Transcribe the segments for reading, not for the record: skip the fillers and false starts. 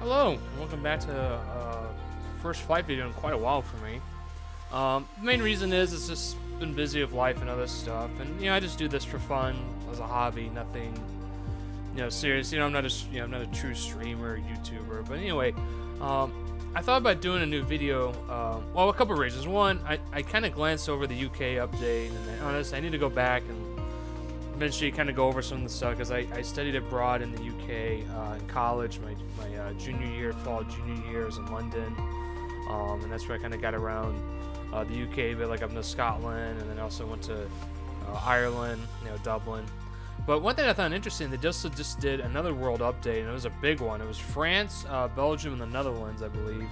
Hello, and welcome back to first flight video in quite a while for me. The main reason is it's just been busy with life and other stuff, and I just do this for fun as a hobby, nothing serious. I'm not I'm not a true streamer or YouTuber, but anyway, I thought about doing a new video. Well, a couple of reasons. One, I kind of glanced over the UK update, and honestly, I need to go back and eventually kind of go over some of the stuff because I studied abroad in the UK in college. My fall junior year was in London, and that's where I kind of got around the UK, but like up to Scotland, and then I also went to Ireland, Dublin. But one thing I found interesting, they just did another world update, and it was a big one. It was France, Belgium, and the Netherlands, I believe.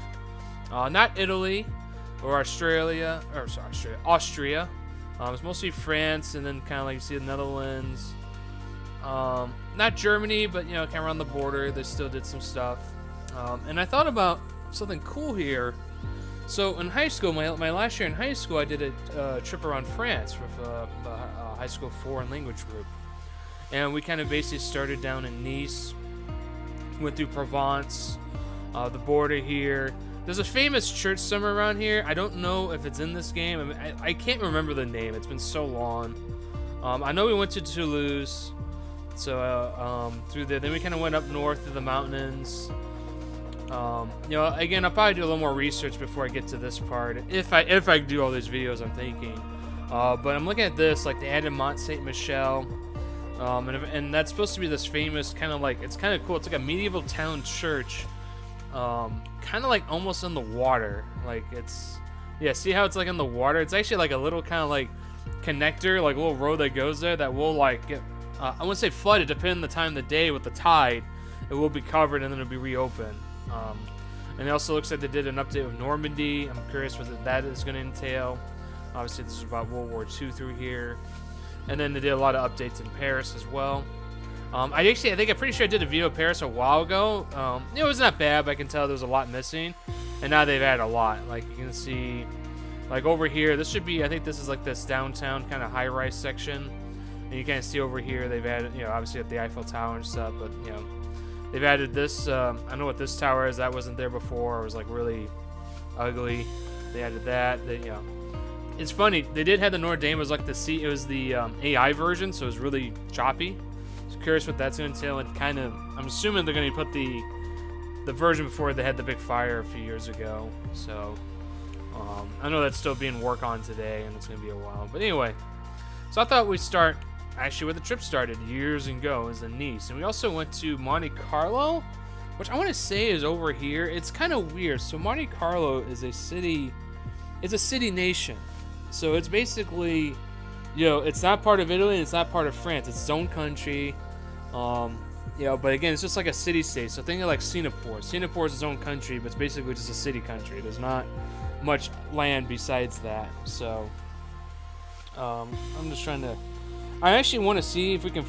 Not Italy or Australia, or sorry, Austria. It's mostly France, and then kind of like you see the Netherlands. Not Germany, but kind of around the border, they still did some stuff. And I thought about something cool here. So in high school, my last year in high school, I did a trip around France with the high school foreign language group, and we kind of basically started down in Nice, went through Provence, the border here. There's a famous church somewhere around here. I don't know if it's in this game. I mean, I can't remember the name. It's been so long. I know we went to Toulouse, so through there. Then we kind of went up north to the mountains. Again, I'll probably do a little more research before I get to this part. If I do all these videos, I'm thinking. But I'm looking at this, like they added Mont Saint Michel, and that's supposed to be this famous kind of like, it's kind of cool. It's like a medieval town church. Kind of like almost in the water, like see how it's like in the water? It's actually like a little kind of like connector, like a little road that goes there that will like get I wouldn't say flooded, depending on the time of the day with the tide. It will be covered and then it'll be reopened. And it also looks like they did an update of Normandy. I'm curious what that is going to entail. Obviously this is about World War II through here, and then they did a lot of updates in Paris as well. I'm pretty sure I did a video of Paris a while ago. It was not bad, but I can tell there was a lot missing. And now they've added a lot. Like, you can see, like over here, this should be, I think this is like this downtown kind of high-rise section. And you kind of see over here, they've added, obviously at the Eiffel Tower and stuff, but, they've added this, I don't know what this tower is. That wasn't there before. It was, like, really ugly. They added that. It's funny. They did have the Notre Dame. It was like it was the AI version, so it was really choppy. Curious what that's going to entail, and kind of, I'm assuming they're going to put the version before they had the big fire a few years ago. So I know that's still being worked on today, and it's going to be a while. But anyway, so I thought we'd start actually where the trip started years ago, is in Nice, and we also went to Monte Carlo, which I want to say is over here. It's kind of weird. So Monte Carlo is a city. It's a city nation. So it's basically, it's not part of Italy and it's not part of France. It's its own country. But again, it's just like a city-state. So think of like Singapore. Singapore is its own country, but it's basically just a city country. There's not much land besides that. So I'm just trying to. I actually want to see if we can,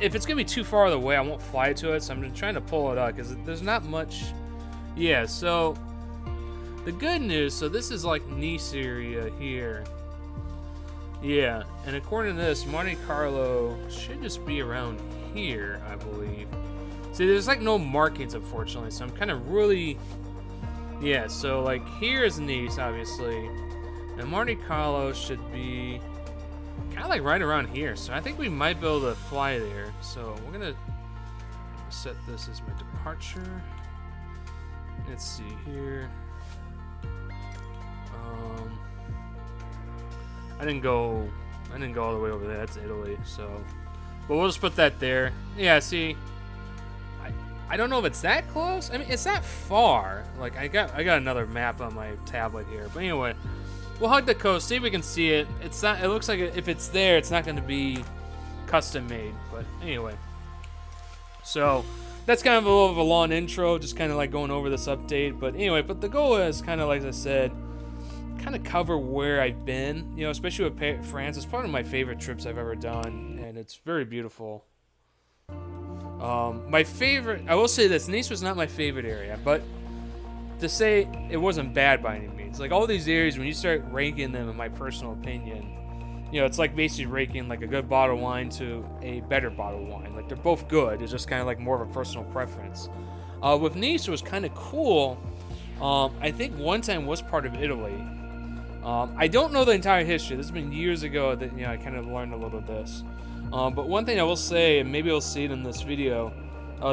if it's gonna be too far away, I won't fly to it. So I'm just trying to pull it up because there's not much. Yeah. So the good news. So this is like Nice area here. Yeah, and according to this, Monte Carlo should just be around here, I believe. See, there's like no markings, unfortunately, so I'm kind of really... Yeah, so like here is Nice, obviously, and Monte Carlo should be kind of like right around here, so I think we might be able to fly there. So we're going to set this as my departure. Let's see here. I didn't go all the way over there. That's Italy, so. But we'll just put that there. Yeah, see, I don't know if it's that close. I mean, it's not far. Like I got another map on my tablet here. But anyway, we'll hug the coast. See if we can see it. It's not. It looks like if it's there, it's not going to be custom made. But anyway, so that's kind of a little of a long intro, just kind of like going over this update. But anyway, the goal is kind of like I said, kind of cover where I've been, especially with France. It's probably one of my favorite trips I've ever done, and it's very beautiful. My favorite, I will say this, Nice was not my favorite area, but to say it wasn't bad by any means. Like all these areas, when you start ranking them, in my personal opinion, it's like basically ranking like a good bottle of wine to a better bottle of wine. Like they're both good. It's just kind of like more of a personal preference. With Nice, it was kind of cool. I think one time was part of Italy. I don't know the entire history. This has been years ago that I kind of learned a little of this. But one thing I will say, and maybe you'll see it in this video,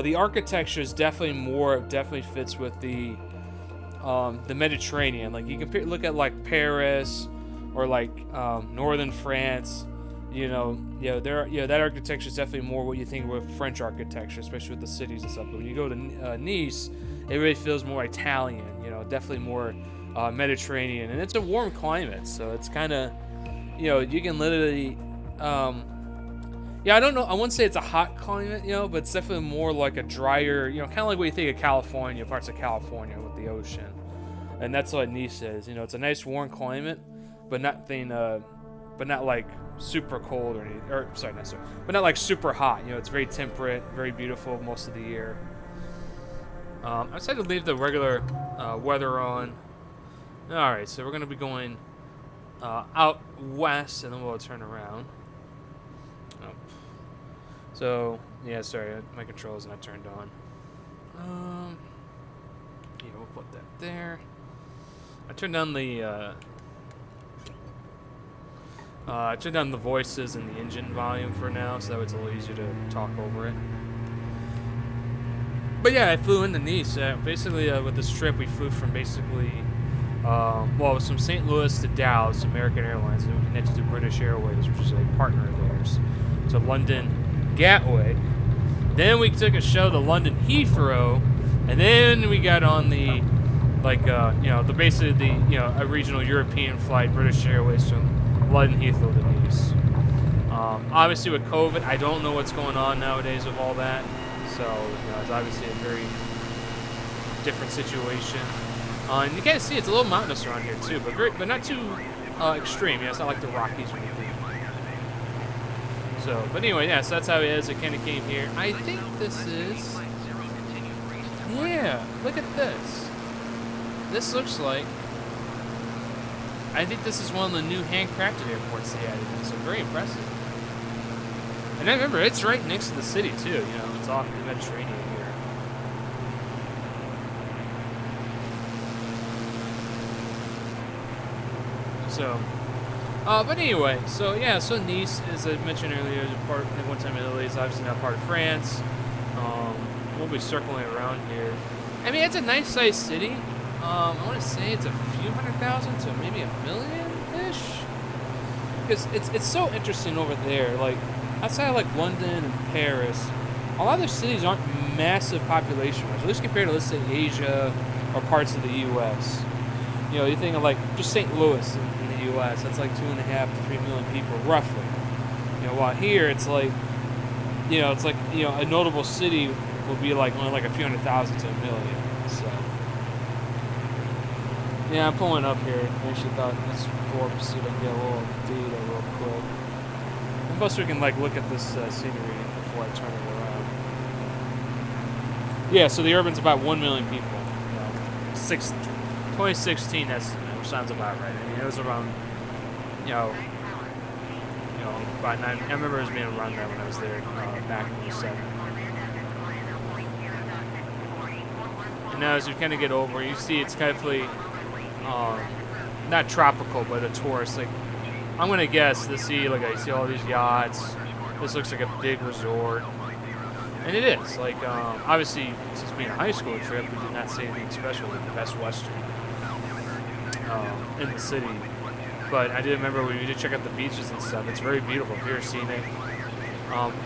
the architecture is definitely fits with the Mediterranean. Like you can look at like Paris or like northern France. That architecture is definitely more what you think of French architecture, especially with the cities and stuff. But when you go to Nice, it really feels more Italian. Definitely more Mediterranean, and it's a warm climate, so it's kind of, you can literally, I don't know, I wouldn't say it's a hot climate, but it's definitely more like a drier, kind of like what you think of California, parts of California with the ocean, and that's what Nice is. It's a nice warm climate, but not like super cold but not like super hot. It's very temperate, very beautiful most of the year. I decided to leave the regular weather on. Alright, so we're going to be going out west, and then we'll turn around. Oh. So, yeah, sorry, my control's not turned on. We'll put that there. I turned down the voices and the engine volume for now, so that way it's a little easier to talk over it. But yeah, I flew into Nice. Basically, with this trip, we flew from basically, from St. Louis to Dallas, American Airlines, and then we connected to British Airways, which is a partner of theirs, to London Gatwick. Then we took a show to London Heathrow, and then we got on the, a regional European flight, British Airways from London Heathrow to Nice. Obviously, with COVID, I don't know what's going on nowadays with all that. So, it's obviously a very different situation. And you can see it's a little mountainous around here too, but not too extreme. It's not like the Rockies or anything. So, but anyway, so that's how it is. It kind of came here. I think this is. Yeah, look at this. This looks like. I think this is one of the new handcrafted airports they added in, so very impressive. And I remember, it's right next to the city, too. It's off the Mediterranean here. So, but anyway, so Nice, as I mentioned earlier, is a part, one time Italy, is obviously not part of France. We'll be circling around here. I mean, it's a nice sized city. I want to say it's a few 100,000 to maybe 1 million-ish. Because it's so interesting over there. Like, outside of like London and Paris, a lot of their cities aren't massive population-wise, at least compared to, let's say, Asia or parts of the U.S. You think of like just St. Louis in the U.S., that's like 2.5 to 3 million people, roughly. While here it's like, a notable city will be like only like a few 100,000 to 1 million. So, yeah, I'm pulling up here. I actually thought let's pull up, see if I can get a little data real quick. And plus, we can like look at this scenery before I turn it around. Yeah, so the urban's about 1 million people. 2016 estimate, which sounds about right. I mean, it was around, about 9. I remember it was being around that when I was there back in 07. And now as you kind of get over, you see it's definitely not tropical, but a tourist. Like, I'm gonna guess I see all these yachts. This looks like a big resort, and it is. Like, obviously, since being a high school trip, we did not see anything special with the Best Western in the city. But I did remember we did check out the beaches and stuff. It's very beautiful, very scenic.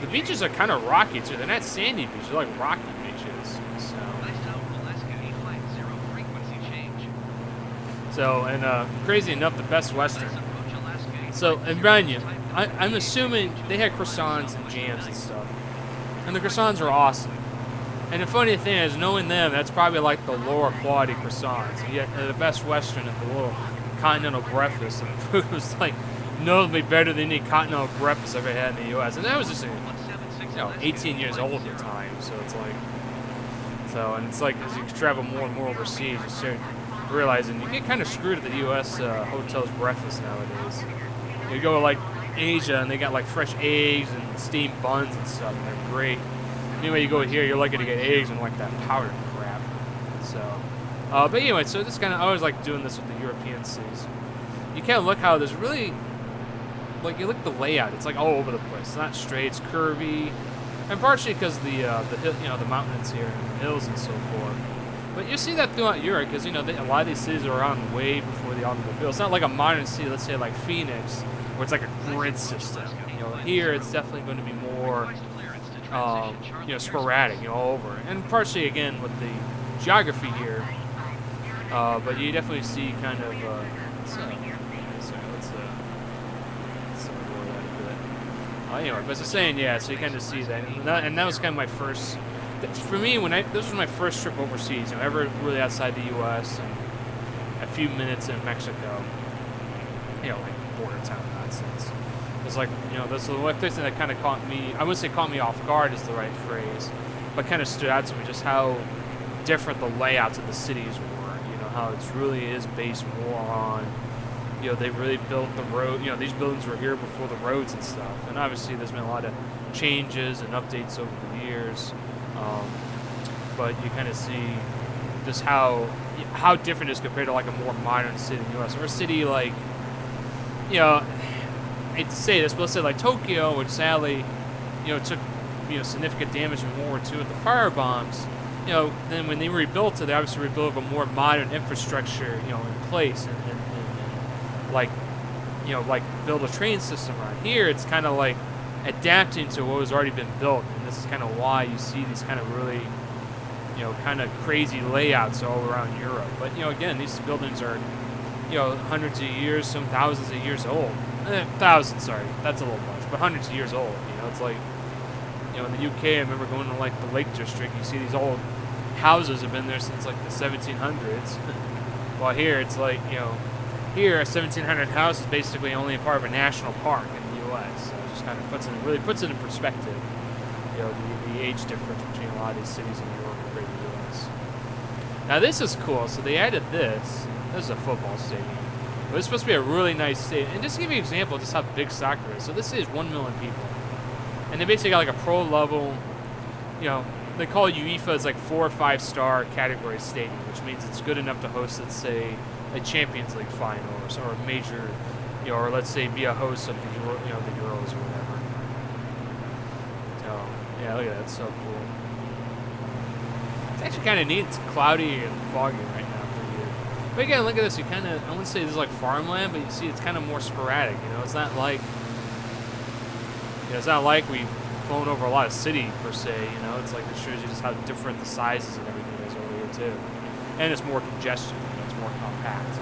The beaches are kind of rocky too. They're not sandy beaches; they're like rocky beaches. So, and crazy enough, the Best Western. So, and Brian, I'm assuming they had croissants and jams and stuff. And the croissants are awesome. And the funny thing is, knowing them, that's probably like the lower quality croissants. And yet, the Best Western at the little continental breakfast, and the food was like notably better than any continental breakfast I've ever had in the U.S. And that was just 18 years old at the time. So it's like as you travel more and more overseas, you start realizing you get kind of screwed at the U.S. Hotels breakfast nowadays. You go to like Asia and they got like fresh eggs and steamed buns and stuff, and they're great. Anyway, you go here, you're lucky to get eggs and like that powdered So, but anyway, so this kind of, I always like doing this with the European cities. You kind of look how there's really, like, you look at the layout. It's like all over the place. It's not straight. It's curvy, and partially because the hill, the mountains here and the hills and so forth. But you see that throughout Europe because a lot of these cities are around way before the automobile. It's not like a modern city, let's say like Phoenix, where it's like a grid system. Here it's definitely going to be more, sporadic, all over. And partially again with the geography here. But you definitely see kind of. Let's lower that a bit. Anyway, but as I was saying, yeah. So you kind of see that, and that was kind of my first. For me, this was my first trip overseas, ever really outside the U.S. and a few minutes in Mexico, like border town nonsense. It's like, that's the one thing that kind of caught me. I wouldn't say caught me off guard is the right phrase, but kind of stood out to me just how different the layouts of the cities were. How it really is based more on, they really built the road. These buildings were here before the roads and stuff, and obviously there's been a lot of changes and updates over the years. But you kind of see just how different it is compared to like a more modern city in the U.S. or a city like, I hate to say this, but let's say like Tokyo, which sadly, took significant damage in World War II with the fire bombs. Then when they rebuilt it, they obviously rebuilt a more modern infrastructure, in place, and like build a train system around here. It's kind of like adapting to what has already been built, and this is kind of why you see these kind of really, kind of crazy layouts all around Europe. But again, these buildings are, hundreds of years, some thousands of years old. Thousands, sorry, that's a little much, but hundreds of years old. It's like, in the UK, I remember going to like the Lake District. You see these old houses have been there since like the 1700s. While here, it's like, here a 1700 house is basically only a part of a national park in the U.S. So it just kind of puts it in perspective. The age difference between a lot of these cities in New York compared to the U.S. Now this is cool. So they added this. This is a football stadium. But it's supposed to be a really nice stadium. And just to give you an example of just how big soccer is. So this is 1 million people. And they basically got like a pro level, they call UEFA as like 4 or 5 star category stadium, which means it's good enough to host, let's say, a Champions League final or a major, or let's say be a host of the Euros or whatever. So yeah, look at that, it's so cool. It's actually kind of neat. It's cloudy and foggy right now for you. But again, look at this. I wouldn't say this is like farmland, but you see it's kind of more sporadic. It's not like. It's not like we've flown over a lot of city, per se, It's like it shows you just how different the sizes and everything is over here, too. And it's more congestion. It's more compact.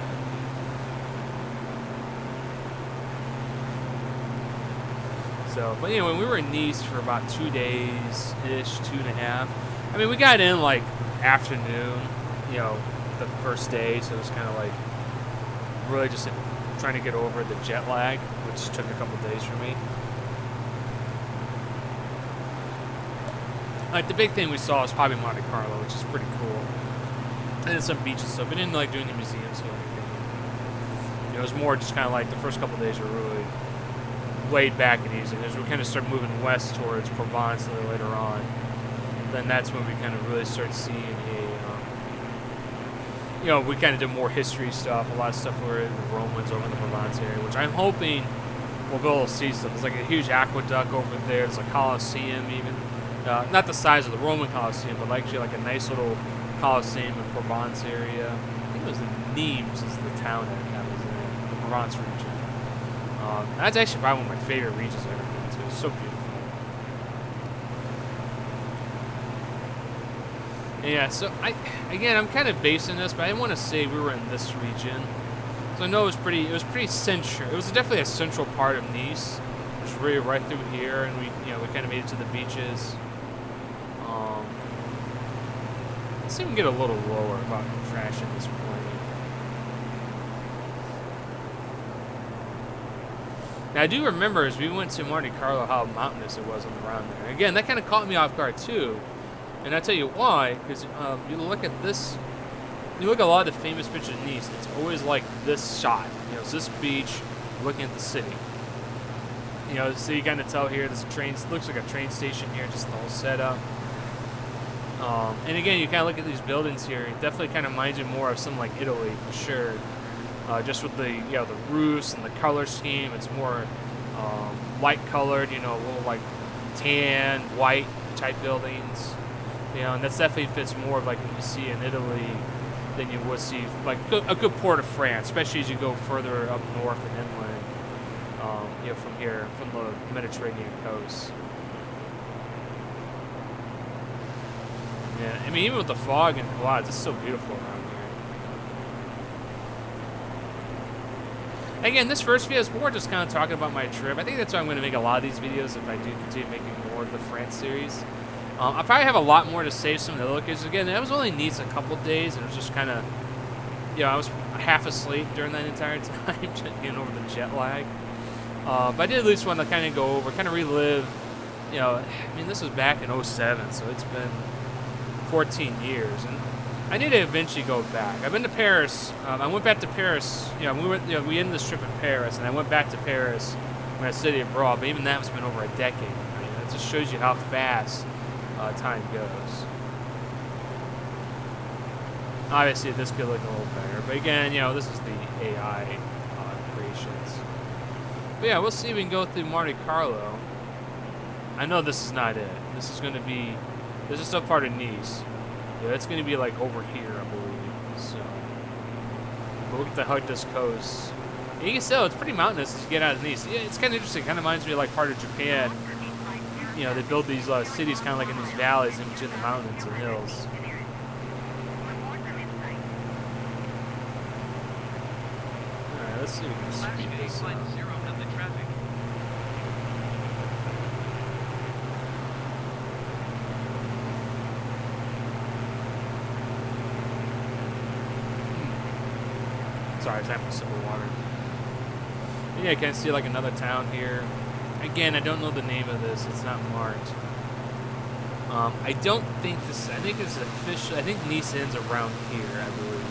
So, but anyway, we were in Nice for about 2 days-ish, 2.5. I mean, we got in, like, afternoon, the first day, so it was kind of like really just trying to get over the jet lag, which took a couple days for me. Like, the big thing we saw was probably Monte Carlo, which is pretty cool. And then some beaches, so we didn't like doing the museums or anything. It was more just kind of like the first couple of days were really laid back and easy. As we kind of start moving west towards Provence a little later on, then that's when we kind of really start seeing we kind of did more history stuff, a lot of stuff where the Romans over in the Provence area, which I'm hoping we'll be able to see stuff. There's like a huge aqueduct over there. There's a Colosseum even. Not the size of the Roman Colosseum, but actually like a nice little Colosseum in Provence area. I think it was Nimes is the town that was in the Provence region. That's actually probably one of my favorite regions I've ever been to. It's so beautiful. Yeah, so I'm kind of basing this, but I didn't want to say we were in this region. So I know it was pretty central. It was definitely a central part of Nice, which was really right through here, and we kind of made it to the beaches. Let's see if we can get a little lower about crashing this plane. Now I do remember as we went to Monte Carlo how mountainous it was on the round there. Again, that kind of caught me off guard too. And I'll tell you why, because you look at this, you look at a lot of the famous pictures of Nice, it's always like this shot. It's this beach looking at the city. So you kind of tell here there's a train, looks like a train station here, just the whole setup. And again, you kind of look at these buildings here. It definitely kind of reminds you more of something like Italy for sure. Just with the the roofs and the color scheme, it's more light colored. A little like tan, white type buildings. And that definitely fits more of like what you see in Italy than you would see like a good port of France, especially as you go further up north and inland. From here, from the Mediterranean coast. Yeah, I mean, even with the fog and clouds, it's so beautiful around here. Again, this first video is more just kind of talking about my trip. I think that's why I'm going to make a lot of these videos if I do continue making more of the France series. I'll probably have a lot more to save some of the other locations. Again, that was only Nice a couple days, and it was just kind of, I was half asleep during that entire time, getting over the jet lag. But I did at least want to kind of go over, kind of relive, I mean, this was back in '07, so it's been 14 years, and I need to eventually go back. I've been to Paris. I went back to Paris. We ended this trip in Paris, and I went back to Paris when I studied abroad. But even that's been over a decade. I mean, it just shows you how fast time goes. Obviously, this could look a little better, but again, this is the AI creations. But yeah, we'll see if we can go through Monte Carlo. I know this is not it. This is going to be. This is still part of Nice. Yeah, it's going to be like over here, I believe. So, but look at the Hudus coast. And you can tell it's pretty mountainous as you get out of Nice. Yeah, it's kind of interesting. It kind of reminds me of like part of Japan. They build these cities kind of like in these valleys in between the mountains and hills. All right, let's see if we can speed this up. Sorry, I was having a sip of water. But yeah, I can see like another town here. Again, I don't know the name of this. It's not marked. I don't think this. I think it's official. I think Nice ends around here, I believe.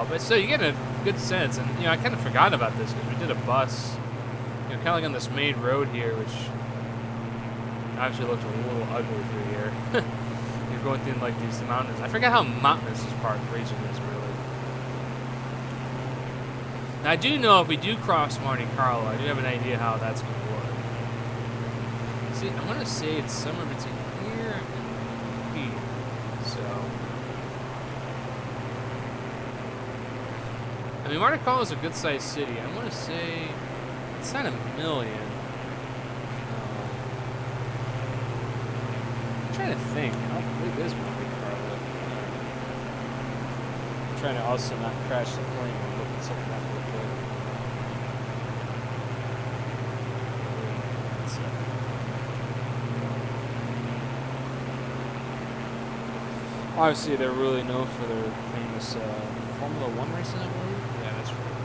But so you get a good sense, and I kind of forgot about this because we did a bus, kind of like on this main road here, which actually looks a little ugly through here. You're going through like these mountains. I forgot how mountainous this part of the region is, really. Now, I do know if we do cross Monte Carlo, I do have an idea how that's going to work. See, I want to say it's somewhere between here and here. So, I mean, Monte Carlo is a good-sized city. I want to say it's not 1,000,000. I'm trying to think. How big is Monte Carlo? I'm trying to also not crash the plane and look at something up real quick. Obviously, they're really known for their famous Formula 1 racing, I believe. Yeah, that's right.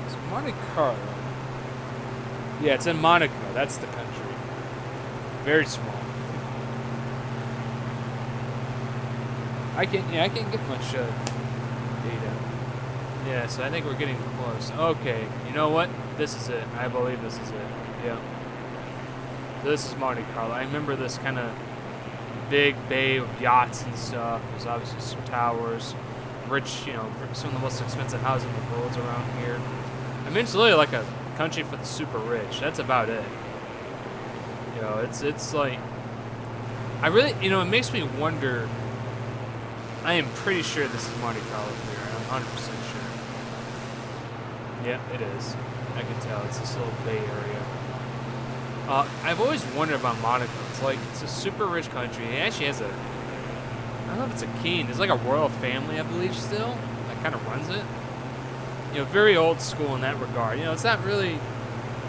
So Monte Carlo. Yeah, it's in Monaco. That's the country. Very small. I can't get much data. Yeah, so I think we're getting close. Okay, you know what? This is it. I believe this is it. Yeah. This is Monte Carlo. I remember this kind of big bay of yachts and stuff. There's obviously some towers. Rich, some of the most expensive houses in the world around here. I mean, it's really like a country for the super rich. That's about it. It's like, I really, it makes me wonder. I am pretty sure this is Monte Carlo here. I'm 100% sure. Yeah, it is. I can tell. It's this little bay area. I've always wondered about Monaco. It's a super rich country. It actually has I don't know if it's a king. There's like a royal family, I believe, still that kind of runs it. Very old school in that regard. It's not really,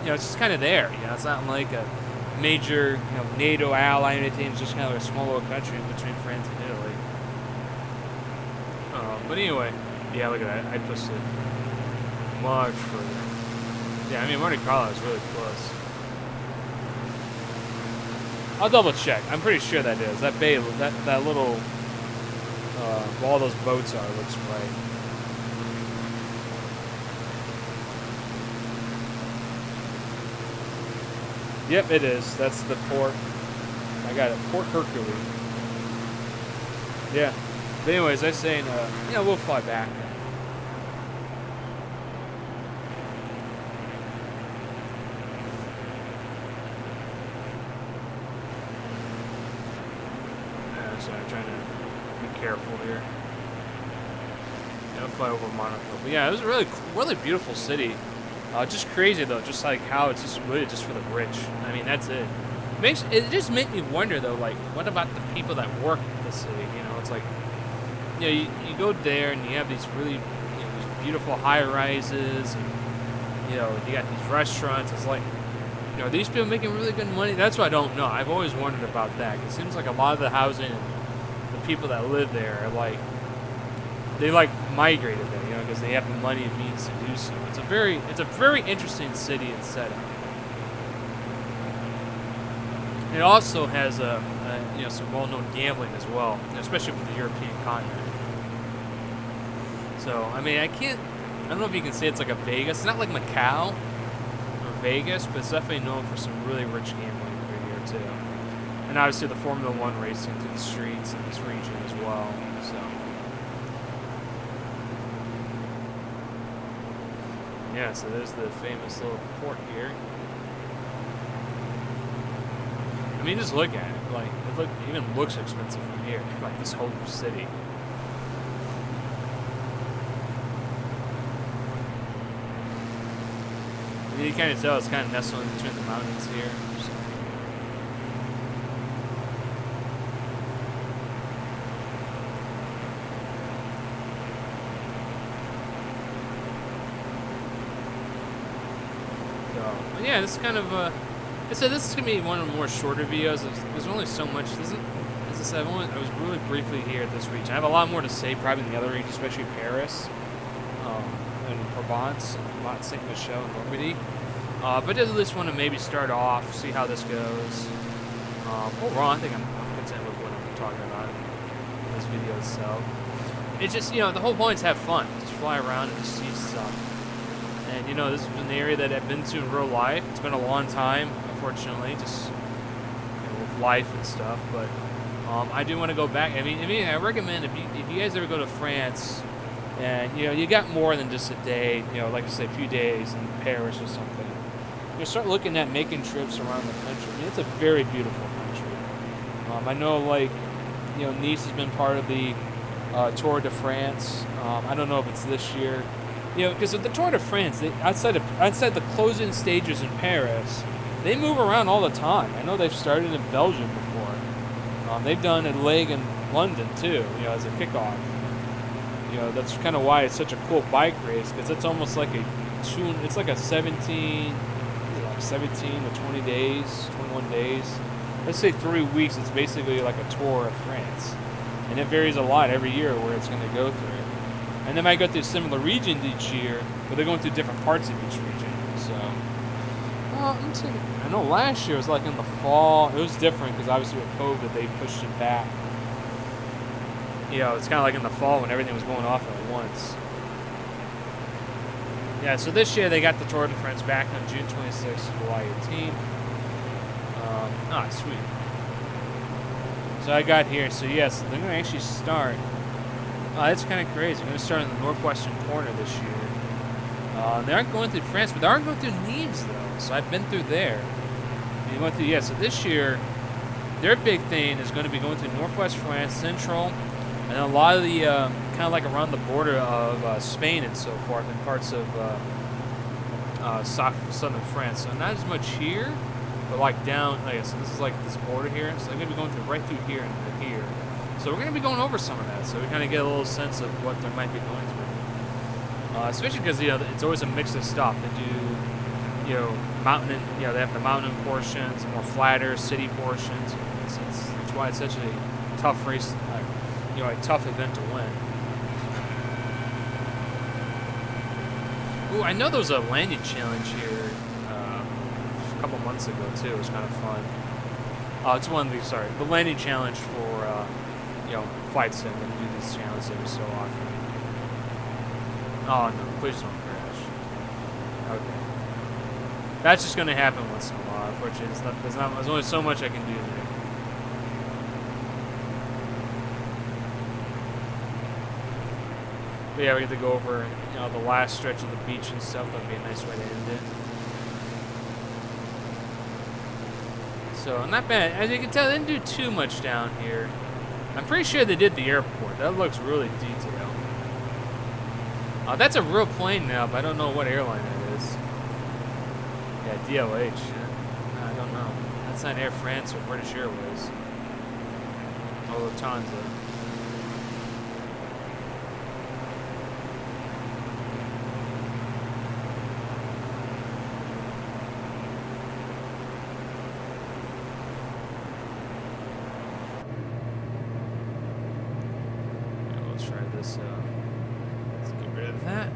it's just kind of there. It's not like a major, NATO ally or anything. It's just kind of a small little country in between France and Italy. But anyway, yeah, look at that. I pushed it much further. Yeah, I mean, Monte Carlo is really close. I'll double check. I'm pretty sure that is. That bay, that little, where all those boats are, looks right. Yep, it is. That's the port. I got it. Port Hercule. Yeah. But anyways, I was saying, yeah, we'll fly back. Yeah, so I'm trying to be careful here. Yeah, I'll fly over Monaco. But yeah, it was a really beautiful city. Just crazy though, just like how it's just really just for the rich. I mean, that's it. It just makes me wonder though, like, what about the people that work in the city? You know, it's like, you know, you go there and you have these really, these beautiful high rises, and you know, you got these restaurants. It's like, you know, these people making really good money. That's what I don't know. I've always wondered about that. It seems like a lot of the housing and the people that live there are like, they like migrated there, you know, because they have the money and means to do so. It's a very interesting city and setup. It also has you know, some well-known gambling as well, especially for the European continent. So I mean, I don't know if you can say it's like a Vegas. It's not like Macau or Vegas, but it's definitely known for some really rich gambling over here too. And obviously the Formula One racing through the streets in this region as well. So. Yeah, so there's the famous little port here. I mean, just look at it. Like, it even looks expensive from here. Like, this whole city. I mean, you kind of tell it's kind of nestled in between the mountains here. So. But yeah, this is kind of I said this is gonna be one of the more shorter videos. There's only so much. As I said, I was really briefly here at this region. I have a lot more to say, probably in the other regions, especially Paris, and Provence, and Mont Saint Michel, and Normandy. But I at least want to maybe start off, see how this goes. Overall, I think I'm content with what I'm talking about in this video itself. It's just, you know, the whole point is have fun. Just fly around and just see stuff. And, you know, this is an area that I've been to in real life. It's been a long time, unfortunately, just, you know, with life and stuff. But I do want to go back. I mean, I recommend if you guys ever go to France, and, you know, you got more than just a day, you know, like I say, a few days in Paris or something. You start looking at making trips around the country. I mean, it's a very beautiful country. I know, like, you know, Nice has been part of the Tour de France. I don't know if it's this year. You know, because with the Tour de France, outside the closing stages in Paris, they move around all the time. I know they've started in Belgium before. They've done a leg in London too, you know, as a kickoff. You know, that's kind of why it's such a cool bike race, because it's almost like it's like a 17 to 20 days, 21 days. Let's say 3 weeks. It's basically like a tour of France, and it varies a lot every year where it's going to go through. And they might go through similar regions each year, but they're going through different parts of each region. So, I know last year was like in the fall. It was different because obviously with COVID, they pushed it back. You know, it's kind of like in the fall when everything was going off at once. Yeah, so this year they got the Tour de France back on June 26th, July 18th. Sweet. So I got here. So yes, they're going to actually start. That's kind of crazy. They're going to start in the northwestern corner this year. They aren't going through France, but they are going through Nimes, though. So I've been through there. And went through, so this year, their big thing is going to be going through northwest France, central, and a lot of the, kind of like around the border of Spain and so forth, and parts of southern France. So not as much here, but like down, so this is like this border here. So they're going to be going through right through here and here. So we're going to be going over some of that, so we kind of get a little sense of what they might be going through. Especially because, you know, it's always a mix of stuff. They do, you know, mountain, you know, they have the mountain portions, more flatter city portions. That's why it's such a tough race, you know, a tough event to win. Ooh, I know there was a landing challenge here a couple months ago too. It was kind of fun. It's one of these. Sorry, the landing challenge for you know, flight sim. They do these challenges every so often. Oh no! Please don't crash. Okay. That's just gonna happen once in a while. Unfortunately, there's only so much I can do there. But yeah, we get to go over, you know, the last stretch of the beach and stuff. That'd be a nice way to end it. So, not bad. As you can tell, they didn't do too much down here. I'm pretty sure they did the airport. That looks really detailed. That's a real plane now, but I don't know what airline it is. Yeah, DLH. I don't know. That's not Air France or British Airways. Oh, Lufthansa. Let's get rid of that.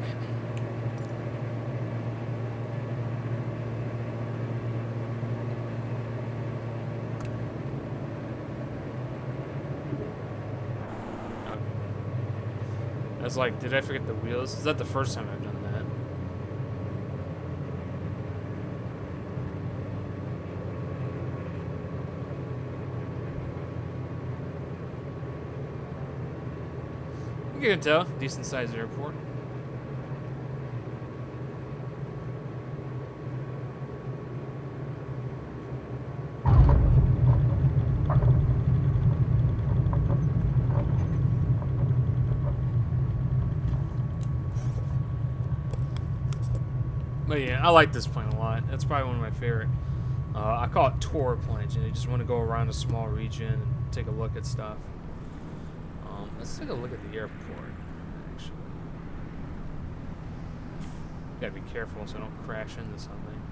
I was like, did I forget the wheels? Is that the first time I've done that? You can tell, decent sized airport. But yeah, I like this plane a lot. That's probably one of my favorite. I call it tour planes. You know, you just want to go around a small region and take a look at stuff. Let's take a look at the airport, actually. Gotta be careful so I don't crash into something.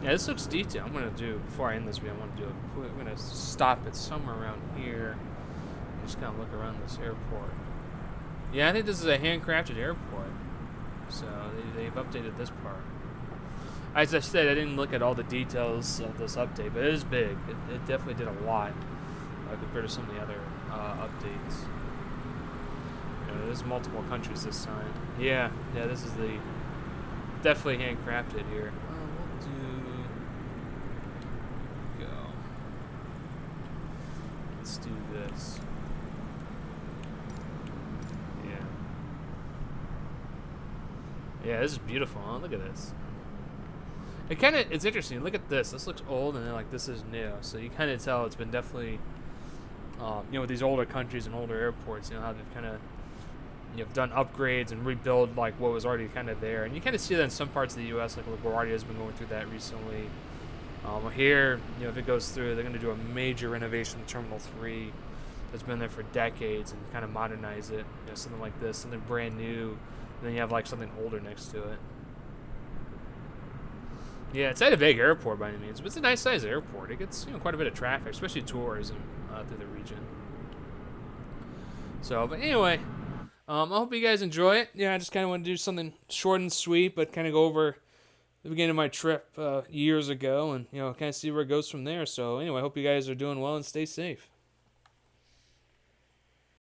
Yeah, this looks detailed. I'm gonna do, before I end this video, I'm gonna stop it somewhere around here. Just kind of look around this airport. Yeah, I think this is a handcrafted airport. So they've updated this part. As I said, I didn't look at all the details of this update, but it is big. It definitely did a lot compared to some of the other updates. You know, there's multiple countries this time. Yeah, this is the definitely handcrafted here. We'll go. Let's do this. Yeah, this is beautiful, huh? Look at this. It's interesting. Look at this. This looks old, and then like this is new. So you kind of tell it's been definitely, you know, with these older countries and older airports, you know, how they've kind of, you know, done upgrades and rebuild like what was already kind of there. And you kind of see that in some parts of the U.S. Like LaGuardia has been going through that recently. Here, you know, if it goes through, they're going to do a major renovation of Terminal 3 that's been there for decades and kind of modernize it. You know, something like this, something brand new. And then you have like something older next to it. Yeah, it's not a big airport by any means, but it's a nice sized airport. It gets, you know, quite a bit of traffic, especially tourism through the region. So, but anyway, I hope you guys enjoy it. Yeah, I just kind of want to do something short and sweet, but kind of go over the beginning of my trip years ago, and you know, kind of see where it goes from there. So anyway, I hope you guys are doing well and stay safe.